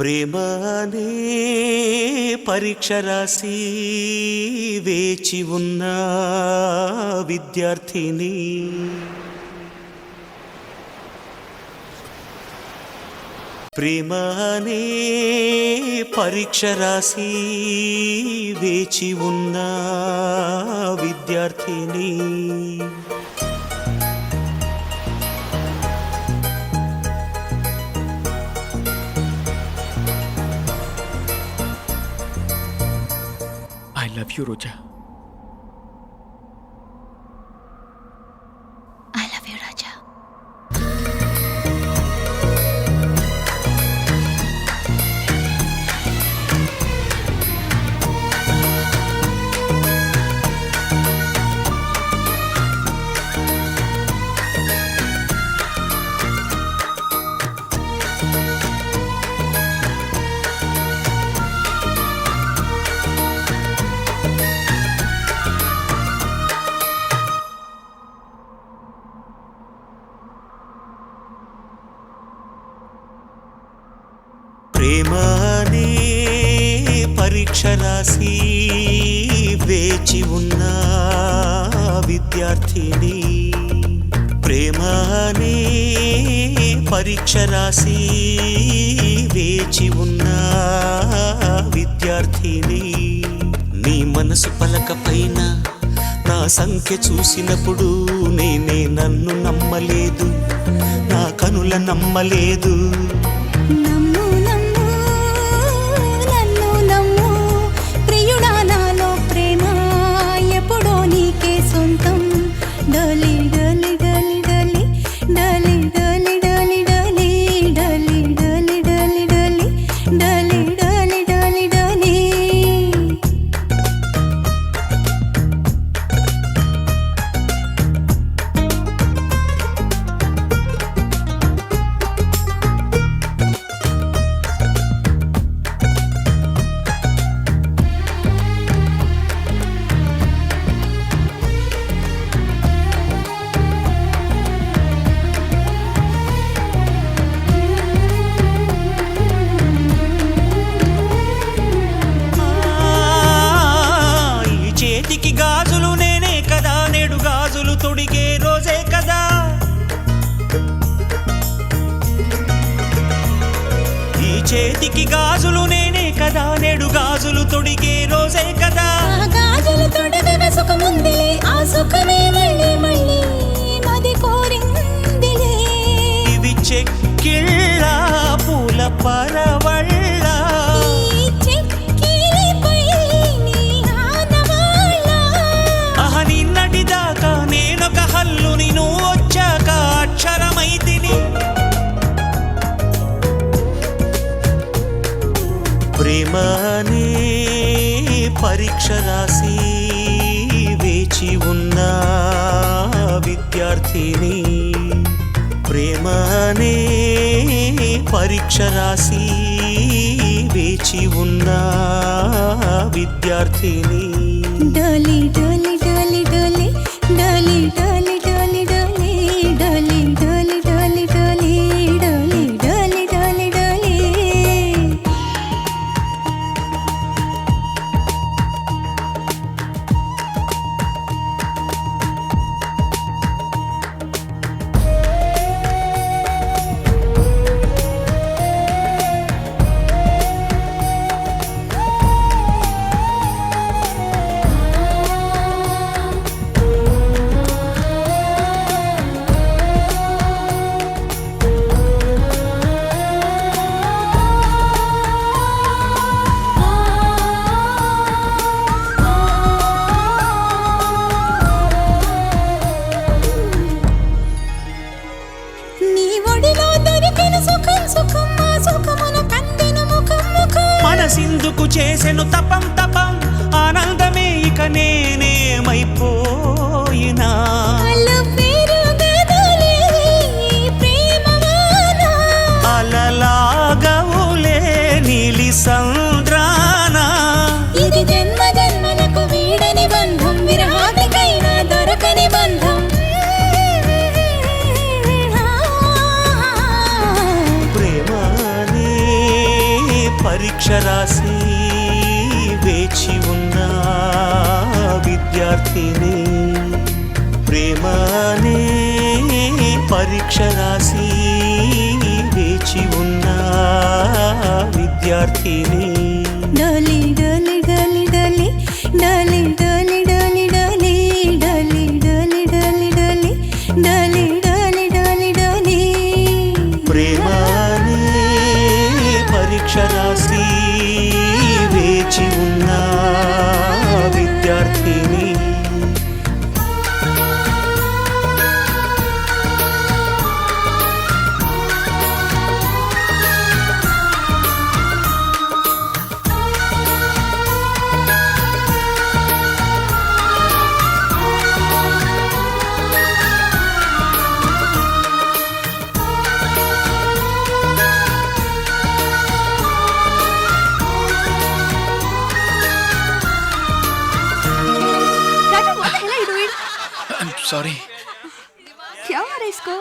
ప్రేమ అనే పరీక్ష రాసి వేచి ఉన్న విద్యార్థిని ప్రేమ అనే పరీక్ష రాసి వేచి ఉన్న విద్యార్థిని I love you, Roja. I love you, Raja. ప్రేమ అనే పరీక్ష రాసి వేచి ఉన్న విద్యార్థిని ప్రేమ అనే పరీక్ష రాసి వేచి ఉన్న విద్యార్థిని నీ మనసు పలక పైన నా సంఖ్య చూసినప్పుడు నేనే నన్ను నమ్మలేదు, నా కనుల నమ్మలేదు. నమ్ము నమ్ము నన్ను నమ్ము ప్రియుడా, నాలో ప్రేమ ఎప్పుడో నీకే సొంతం. డలి డలి డలి డలి డలి డలి డలి డలి డలి డలి డలి డలి డలి డలి డలి డలి చేతికి గాజులు నేనే కదా, నేడు గాజులు తొడిగే రోజే కదా. ఈ చేతికి గాజులు నేనే కదా, నేడు గాజులు తొడిగే రోజే కదా. ఆ గాజులు తొడగగా సుఖముందిలే, ఆ సుఖమే మళ్ళీ మళ్ళీ మది కోరిందిలే. ఇవి చెక్కిళ్ళ పూల పరవళ్ళ, ఈ చెక్కిలిపై నీ ఆనవాళ్ళ. అహ నిన్నటిదాకా నేనొక హల్లుని, నువ్వు వచ్చాక అక్షరమైతిని. ప్రేమ అనే పరీక్ష రాసి వేచి ఉన్న విద్యార్థిని ప్రేమ అనే పరీక్ష రాసి వేచి ఉన్న విద్యార్థిని. డలి డలి డలి డలి డలి డలి డలి డలి డలి డలి డలి డలి డలి డలి డలి డలి నీ ఒడిలో దొరికిన సుఖం సుఖం, ఆ సుఖమును కందిన ముఖం ముఖం. మనసిందుకు చేసెను తపం తపం, ఆనందమే ఇక నేనేమైపోయినా. అల్లు పేరు గదలే ఈ ప్రేమవాన. అలలాగవులే నీలి సంద్రాన, ఇది జన్మ జన్మలకు వీడని బంధం, విరహానికైనా దొరకని బంధం. ప్రేమ అనే పరీక్ష రాసి వేచి ఉన్న విద్యార్థిని ప్రేమనే పరీక్ష రాసి వేచి ఉన్న విద్యార్థిని డోలి డోలి డోలి డోలి డోలి డోలి డోలి డోలి డోలి డోలి డోలి డోలి డోలి డోలి డోలి డోలి ప్రేమనే పరీక్ష రాసి వేచి ఉన్న విద్యార్థిని राजा, what the hell are you doing? I'm sorry. क्या हो रहा है इसको?